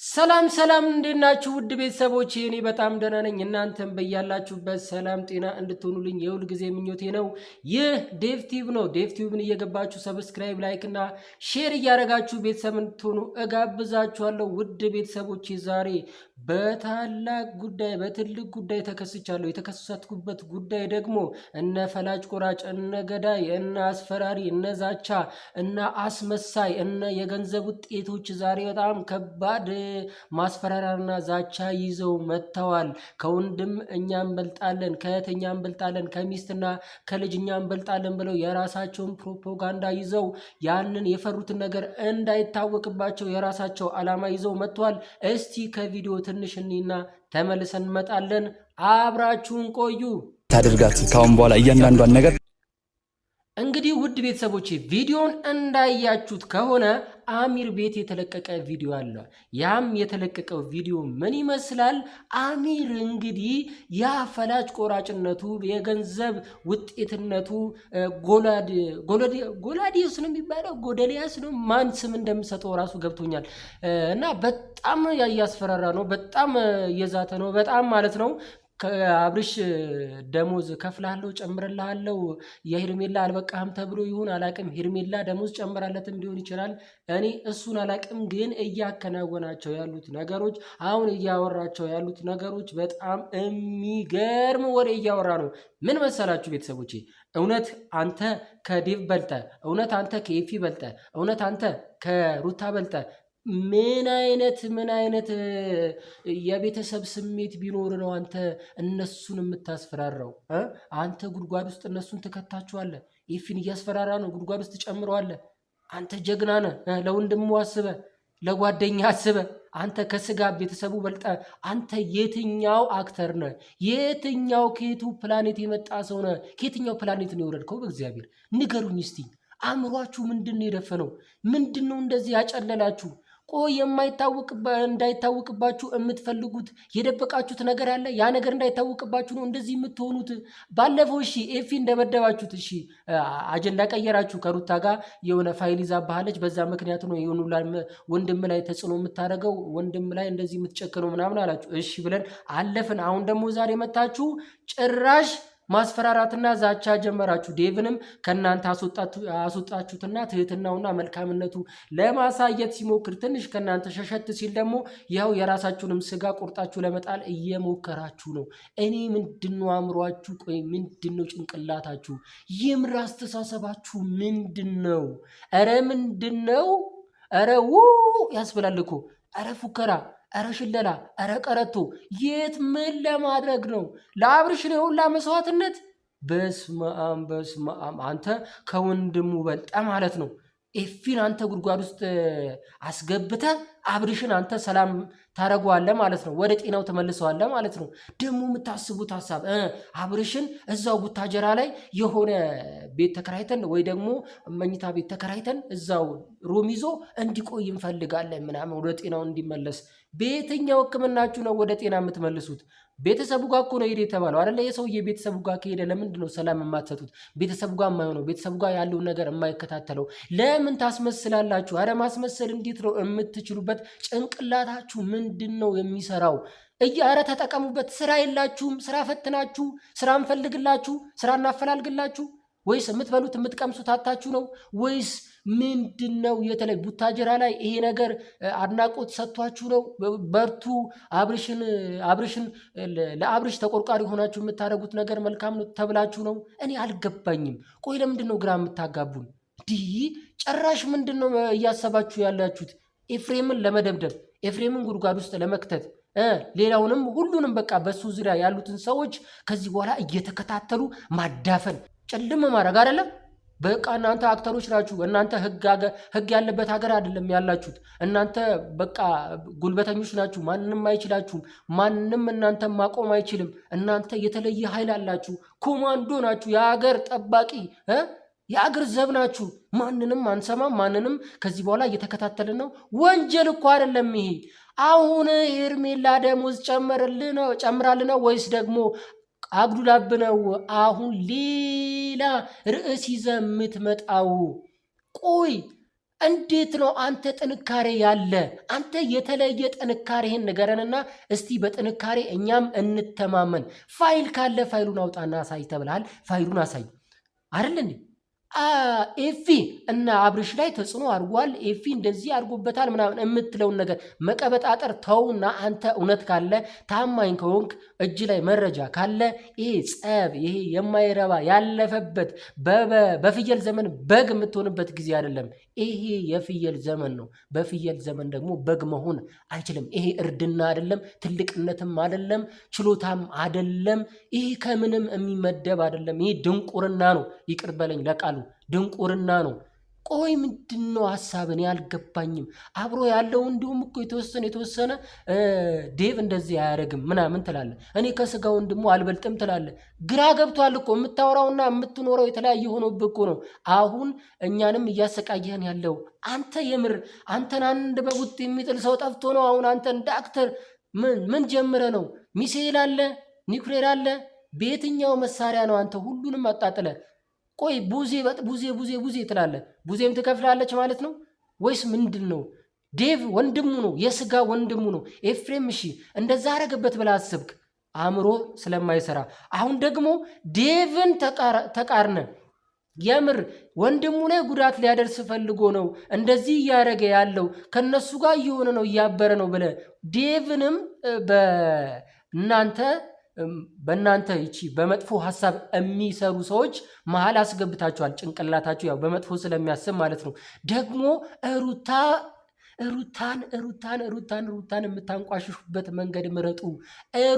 ሰላም ሰላም እንዴት ናችሁ ውድ ቤተሰቦቼ? እኔ በጣም ደህና ነኝ። እናንተም በያላችሁበት ሰላም ጤና እንድትሆኑልኝ የሁል ጊዜ ምኞቴ ነው። ይህ ዴቭ ቲዩብ ነው። ዴቭ ቲዩብን እየገባችሁ ሰብስክራይብ፣ ላይክ እና ሼር እያደረጋችሁ ቤተሰብ እንድትሆኑ እጋብዛችኋለሁ። ውድ ቤተሰቦቼ ዛሬ በታላቅ ጉዳይ በትልቅ ጉዳይ ተከስቻለሁ። የተከሰትኩበት ጉዳይ ደግሞ እነ ፈላጭ ቆራጭ፣ እነ ገዳይ፣ እነ አስፈራሪ፣ እነ ዛቻ፣ እነ አስመሳይ፣ እነ የገንዘብ ውጤቶች ዛሬ በጣም ከባድ ማስፈራራና ዛቻ ይዘው መጥተዋል። ከወንድም እኛ እንበልጣለን፣ ከእህት እኛ እንበልጣለን፣ ከሚስትና ከልጅ እኛ እንበልጣለን ብለው የራሳቸውን ፕሮፓጋንዳ ይዘው ያንን የፈሩትን ነገር እንዳይታወቅባቸው የራሳቸው ዓላማ ይዘው መጥተዋል። እስቲ ከቪዲዮ ትንሽ እኒና ተመልሰን እንመጣለን። አብራችሁን ቆዩ። ታደርጋት ካሁን በኋላ እያንዳንዷን ነገር እንግዲህ ውድ ቤተሰቦቼ ቪዲዮን እንዳያችሁት ከሆነ አሚር ቤት የተለቀቀ ቪዲዮ አለ። ያም የተለቀቀው ቪዲዮ ምን ይመስላል? አሚር እንግዲህ ያ ፈላጭ ቆራጭነቱ የገንዘብ ውጤትነቱ ጎላዲዮስ ነው የሚባለው፣ ጎደሊያስ ነው፣ ማን ስም እንደምሰጠው ራሱ ገብቶኛል። እና በጣም ያያስፈራራ ነው፣ በጣም እየዛተ ነው፣ በጣም ማለት ነው። ከአብርሽ ደሞዝ ከፍላለሁ ጨምርልሃለሁ የሄርሜላ አልበቃህም ተብሎ ይሁን አላቅም፣ ሄርሜላ ደሞዝ ጨምራለትም ሊሆን ይችላል። እኔ እሱን አላቅም። ግን እያከናወናቸው ያሉት ነገሮች፣ አሁን እያወራቸው ያሉት ነገሮች በጣም የሚገርም ወሬ እያወራ ነው። ምን መሰላችሁ ቤተሰቦቼ? እውነት አንተ ከዴቭ በልጠ፣ እውነት አንተ ከኤፊ በልጠ፣ እውነት አንተ ከሩታ በልጠ ምን አይነት የቤተሰብ ስሜት ቢኖር ነው አንተ እነሱን የምታስፈራራው? አንተ ጉድጓድ ውስጥ እነሱን ትከታቸዋለህ። ኤፊን እያስፈራራ ነው፣ ጉድጓድ ውስጥ ጨምረዋለህ። አንተ ጀግና ነህ። ለወንድሙ አስበ፣ ለጓደኛ አስበ። አንተ ከስጋ ቤተሰቡ በልጠ። አንተ የትኛው አክተር ነህ? የትኛው ከየቱ ፕላኔት የመጣ ሰው ነህ? ከየትኛው ፕላኔት ነው የወረድከው? በእግዚአብሔር ንገሩኝ እስቲ። አእምሯችሁ ምንድን ነው የደፈነው? ምንድን ነው እንደዚህ ያጨለላችሁ? ቆይ እንዳይታወቅባችሁ የምትፈልጉት የደበቃችሁት ነገር አለ። ያ ነገር እንዳይታወቅባችሁ ነው እንደዚህ የምትሆኑት። ባለፈው እሺ ኤፊ እንደመደባችሁት እሺ አጀንዳ ቀየራችሁ። ከሩታ ጋር የሆነ ፋይል ይዛባሃለች። በዛ ምክንያት ነው የሆኑ ወንድም ላይ ተጽዕኖ የምታደርገው፣ ወንድም ላይ እንደዚህ የምትጨክነው ምናምን አላችሁ። እሺ ብለን አለፍን። አሁን ደግሞ ዛሬ መታችሁ ጭራሽ ማስፈራራትና ዛቻ ጀመራችሁ። ዴቭንም ከእናንተ አስወጣችሁትና ትህትናውና መልካምነቱ ለማሳየት ሲሞክር ትንሽ ከእናንተ ሸሸት ሲል ደግሞ ያው የራሳችሁንም ስጋ ቁርጣችሁ ለመጣል እየሞከራችሁ ነው። እኔ ምንድነው አእምሯችሁ? ቆይ ምንድነው ጭንቅላታችሁ? ይምር አስተሳሰባችሁ ምንድነው? ኧረ ምንድነው? ኧረ ያስብላል እኮ። ኧረ ፉከራ፣ ኧረ ሽለላ፣ ኧረ ቀረቶ። የት ምን ለማድረግ ነው? ለአብርሽ ነው ሁላ መስዋዕትነት? በስመ አብ። አንተ ከወንድሙ በልጠ ማለት ነው። ኤፊን አንተ ጉድጓድ ውስጥ አስገብተ አብርሽን አንተ ሰላም ታረገዋለህ ማለት ነው። ወደ ጤናው ተመልሰዋለህ ማለት ነው። ደግሞ የምታስቡት ሀሳብ አብርሽን እዛው ቡታጀራ ላይ የሆነ ቤት ተከራይተን ወይ ደግሞ መኝታ ቤት ተከራይተን እዛው ሩም ይዞ እንዲቆይ እንፈልጋለን ምናምን፣ ወደ ጤናው እንዲመለስ። በየትኛው ሕክምናችሁ ነው ወደ ጤና የምትመልሱት? ቤተሰቡ ጋር እኮ ነው ሄደ የተባለው አይደለ? የሰውዬ ቤተሰቡ ጋር ከሄደ ለምንድን ነው ሰላም የማትሰጡት? ቤተሰቡ ጋር የማይሆነው፣ ቤተሰቡ ጋር ያለውን ነገር የማይከታተለው ለምን ታስመስላላችሁ? አረ ማስመሰል እንዴት ነው የምትችሉበት? ጭንቅላታችሁ ምንድን ነው የሚሰራው? አረ ተጠቀሙበት። ስራ የላችሁም? ስራ ፈትናችሁ፣ ስራ እንፈልግላችሁ፣ ስራ እናፈላልግላችሁ? ወይስ የምትበሉት የምትቀምሱት አታችሁ ነው? ወይስ ምንድን ነው? የተለይ ቡታጀራ ላይ ይሄ ነገር አድናቆት ሰጥቷችሁ ነው? በርቱ፣ አብርሽን ለአብርሽ ተቆርቋሪ ሆናችሁ የምታደርጉት ነገር መልካም ነው ተብላችሁ ነው? እኔ አልገባኝም። ቆይ ለምንድን ነው ግራ የምታጋቡን? ጭራሽ ምንድን ነው እያሰባችሁ ያላችሁት? ኤፍሬምን ለመደብደብ፣ ኤፍሬምን ጉድጓድ ውስጥ ለመክተት፣ ሌላውንም ሁሉንም በቃ በሱ ዙሪያ ያሉትን ሰዎች ከዚህ በኋላ እየተከታተሉ ማዳፈን፣ ጨልም ማድረግ አይደለም። በቃ እናንተ አክተሮች ናችሁ። እናንተ ህግ ያለበት ሀገር አይደለም ያላችሁት። እናንተ በቃ ጉልበተኞች ናችሁ። ማንንም አይችላችሁም። ማንም እናንተ ማቆም አይችልም። እናንተ የተለየ ኃይል አላችሁ። ኮማንዶ ናችሁ። የሀገር ጠባቂ፣ የአገር ዘብ ናችሁ። ማንንም አንሰማም። ማንንም ከዚህ በኋላ እየተከታተልን ነው። ወንጀል እኮ አይደለም ይሄ። አሁን ሄርሜላ ደሞዝ ጨምራል ነው ወይስ ደግሞ አጉዱላብ ነው? አሁን ሌላ ርዕስ ይዘህ የምትመጣው? ቆይ እንዴት ነው አንተ ጥንካሬ ያለ? አንተ የተለየ ጥንካሬህን ንገረንና እስቲ በጥንካሬ እኛም እንተማመን። ፋይል ካለ ፋይሉን አውጣና አሳይ ተብለሃል። ፋይሉን አሳይ አይደል እንዴ? ኤፊ እና አብርሽ ላይ ተጽዕኖ አድርጓል፣ ኤፊ እንደዚህ አድርጎበታል ምናምን የምትለውን ነገር መቀበጣጠር ተውና አንተ እውነት ካለ ታማኝ ከሆንክ እጅ ላይ መረጃ ካለ ይሄ ጸብ ይሄ የማይረባ ያለፈበት በፍየል ዘመን በግ የምትሆንበት ጊዜ አይደለም። ይሄ የፍየል ዘመን ነው። በፍየል ዘመን ደግሞ በግ መሆን አይችልም። ይሄ እርድና አይደለም፣ ትልቅነትም አይደለም፣ ችሎታም አይደለም። ይሄ ከምንም የሚመደብ አይደለም። ይሄ ድንቁርና ነው። ይቅር በለኝ ለቃሉ ድንቁርና ነው። ቆይ ምንድነው ሐሳብን ያልገባኝም። አብሮ ያለው እንዲሁም እኮ የተወሰነ ዴቭ እንደዚህ አያደርግም ምናምን ትላለ። እኔ ከስጋ ወንድሙ አልበልጥም ትላለ። ግራ ገብቷል እኮ የምታወራውና የምትኖረው የተለያየ ሆኖብህ እኮ ነው። አሁን እኛንም እያሰቃየህን ያለው አንተ የምር አንተን አንድ በቡጥ የሚጥል ሰው ጠፍቶ ነው። አሁን አንተ እንደ አክተር ምን ጀምረ ነው? ሚሳኤል አለ፣ ኒውክሌር አለ። በየትኛው መሳሪያ ነው አንተ ሁሉንም አጣጥለ? ቆይ ቡዜ ትላለህ። ቡዜም ትከፍላለች ማለት ነው ወይስ ምንድን ነው? ዴቭ ወንድሙ ነው፣ የስጋ ወንድሙ ነው። ኤፍሬም እሺ እንደዛ አረገበት ብለህ አስብክ፣ አእምሮ ስለማይሰራ። አሁን ደግሞ ዴቭን ተቃርነ የምር ወንድሙ ላይ ጉዳት ሊያደርስ ፈልጎ ነው እንደዚህ እያደረገ ያለው ከነሱ ጋር እየሆነ ነው እያበረ ነው ብለህ ዴቭንም በእናንተ ይቺ በመጥፎ ሐሳብ የሚሰሩ ሰዎች መሃል አስገብታችኋል። ጭንቅላታችሁ ያው በመጥፎ ስለሚያስብ ማለት ነው። ደግሞ ሩታን የምታንቋሽሹበት መንገድ ምረጡ።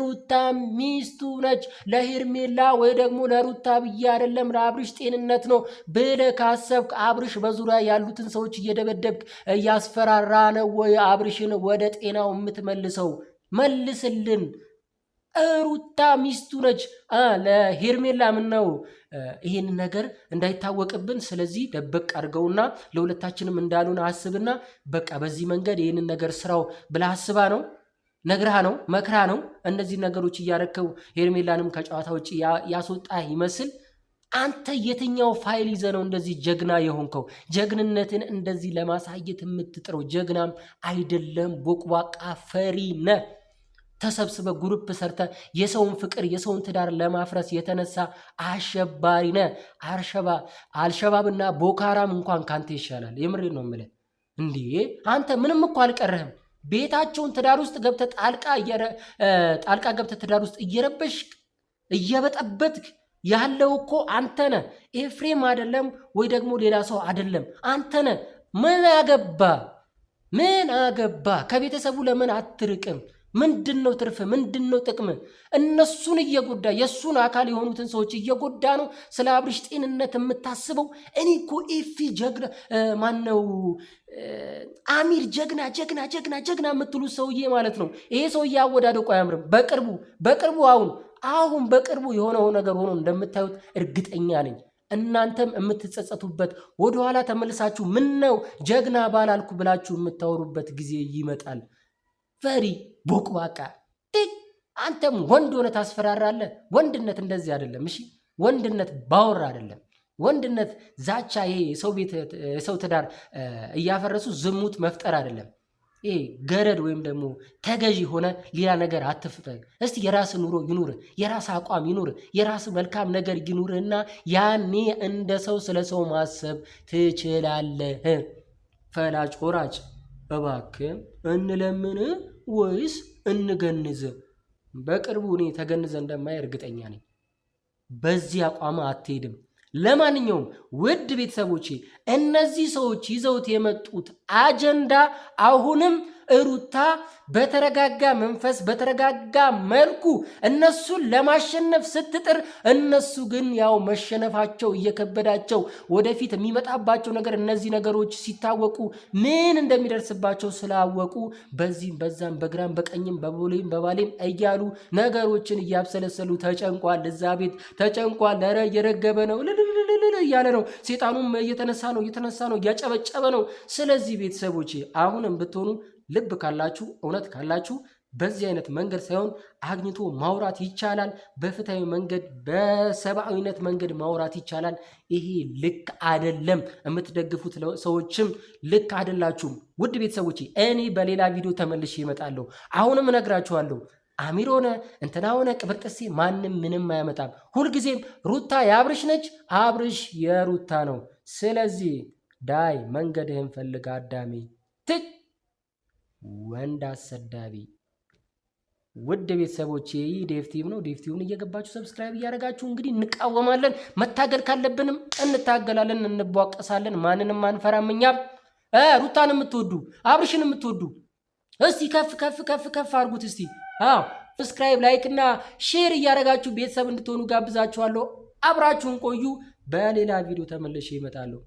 ሩታ ሚስቱ ነች። ለሄርሜላ ወይ ደግሞ ለሩታ ብዬ አይደለም ለአብርሽ ጤንነት ነው ብለህ ካሰብክ አብርሽ በዙሪያ ያሉትን ሰዎች እየደበደብክ እያስፈራራ ነው ወይ አብርሽን ወደ ጤናው የምትመልሰው? መልስልን። ሩታ ሚስቱ ነች። ለሄርሜላ ምን ነው ይሄን ነገር እንዳይታወቅብን ስለዚህ ደበቅ አድርገውና ለሁለታችንም እንዳሉን አስብና በቃ በዚህ መንገድ ይሄንን ነገር ስራው ብላ አስባ ነው ነግራ ነው መክራ ነው እነዚህ ነገሮች እያረከው ሄርሜላንም ከጨዋታ ውጪ ያስወጣ ይመስል አንተ የትኛው ፋይል ይዘ ነው እንደዚህ ጀግና የሆንከው? ጀግንነትን እንደዚህ ለማሳየት የምትጥረው ጀግናም አይደለም፣ ቦቅቧቃ ፈሪ ነህ። ተሰብስበ ግሩፕ ሰርተ የሰውን ፍቅር የሰውን ትዳር ለማፍረስ የተነሳ አሸባሪ ነህ። አልሸባብና ቦካራም እንኳን ካንተ ይሻላል። የምሬ ነው የምልህ። እንዴ አንተ ምንም እኮ አልቀረህም። ቤታቸውን ትዳር ውስጥ ገብተ ጣልቃ ገብተ ትዳር ውስጥ እየረበሽክ እየበጠበጥክ ያለው እኮ አንተ ነህ። ኤፍሬም አይደለም ወይ ደግሞ ሌላ ሰው አይደለም፣ አንተ ነህ። ምን አገባ? ከቤተሰቡ ለምን አትርቅም? ምንድነው ትርፍ? ምንድነው ጥቅም? እነሱን እየጎዳ የሱን አካል የሆኑትን ሰዎች እየጎዳ ነው ስለ አብርሽ ጤንነት የምታስበው? እኔ እኮ ኤፊ ጀግና ማነው አሚር ጀግና የምትሉ ሰውዬ ማለት ነው። ይሄ ሰውዬ አወዳደቁ አያምርም። አሁን በቅርቡ የሆነው ነገር ሆኖ እንደምታዩት እርግጠኛ ነኝ። እናንተም የምትጸጸቱበት ወደኋላ ተመልሳችሁ ምን ነው ጀግና ባላልኩ ብላችሁ የምታወሩበት ጊዜ ይመጣል። ፈሪ ቦቅቧቃ አንተም ወንድ ሆነ ታስፈራራለህ። ወንድነት እንደዚህ አይደለም። እሺ ወንድነት ባወራ አይደለም። ወንድነት ዛቻ፣ ይሄ የሰው ትዳር እያፈረሱ ዝሙት መፍጠር አይደለም። ይሄ ገረድ ወይም ደግሞ ተገዢ ሆነ ሌላ ነገር አትፍጠር። እስቲ የራስ ኑሮ ይኑር፣ የራስ አቋም ይኑር፣ የራስ መልካም ነገር ይኑርና ያኔ እንደ ሰው ስለ ሰው ማሰብ ትችላለህ። ፈላጭ ቆራጭ እባክህ እንለምን ወይስ እንገንዝ? በቅርቡ እኔ ተገንዘ እንደማይ እርግጠኛ ነኝ። በዚህ አቋም አትሄድም። ለማንኛውም ውድ ቤተሰቦቼ እነዚህ ሰዎች ይዘውት የመጡት አጀንዳ አሁንም ሩታ በተረጋጋ መንፈስ በተረጋጋ መልኩ እነሱን ለማሸነፍ ስትጥር፣ እነሱ ግን ያው መሸነፋቸው እየከበዳቸው ወደፊት የሚመጣባቸው ነገር እነዚህ ነገሮች ሲታወቁ ምን እንደሚደርስባቸው ስላወቁ በዚህም በዛም በግራም በቀኝም በቦሌም በባሌም እያሉ ነገሮችን እያብሰለሰሉ ተጨንቋል። እዛ ቤት ተጨንቋል። ኧረ እየረገበ ነው እያለ ነው። ሴጣኑም እየተነሳ ነው እያጨበጨበ ነው። ስለዚህ ቤተሰቦቼ አሁንም ብትሆኑ ልብ ካላችሁ እውነት ካላችሁ በዚህ አይነት መንገድ ሳይሆን አግኝቶ ማውራት ይቻላል። በፍትሃዊ መንገድ፣ በሰብአዊነት መንገድ ማውራት ይቻላል። ይሄ ልክ አይደለም። የምትደግፉት ሰዎችም ልክ አይደላችሁም። ውድ ቤተሰቦቼ እኔ በሌላ ቪዲዮ ተመልሼ እመጣለሁ። አሁንም እነግራችኋለሁ አሚር ሆነ እንትና ሆነ ቅብርጥሴ ማንም ምንም አያመጣም። ሁልጊዜም ሩታ የአብርሽ ነች፣ አብርሽ የሩታ ነው። ስለዚህ ዳይ መንገድህን ፈልግ አዳሜ። ትች ወንድ አሰዳቢ። ውድ ቤተሰቦቼ ይህ ዴፍቲቭ ነው። ዴፍቲቭን እየገባችሁ ሰብስክራይብ እያደረጋችሁ እንግዲህ እንቃወማለን። መታገል ካለብንም እንታገላለን፣ እንቧቀሳለን። ማንንም አንፈራም። እኛም ሩታን የምትወዱ አብርሽን የምትወዱ እስቲ ከፍ ከፍ ከፍ ከፍ አድርጉት እስቲ። ሰብስክራይብ ላይክ እና ሼር እያደረጋችሁ ቤተሰብ እንድትሆኑ ጋብዛችኋለሁ። አብራችሁን ቆዩ። በሌላ ቪዲዮ ተመልሼ እመጣለሁ።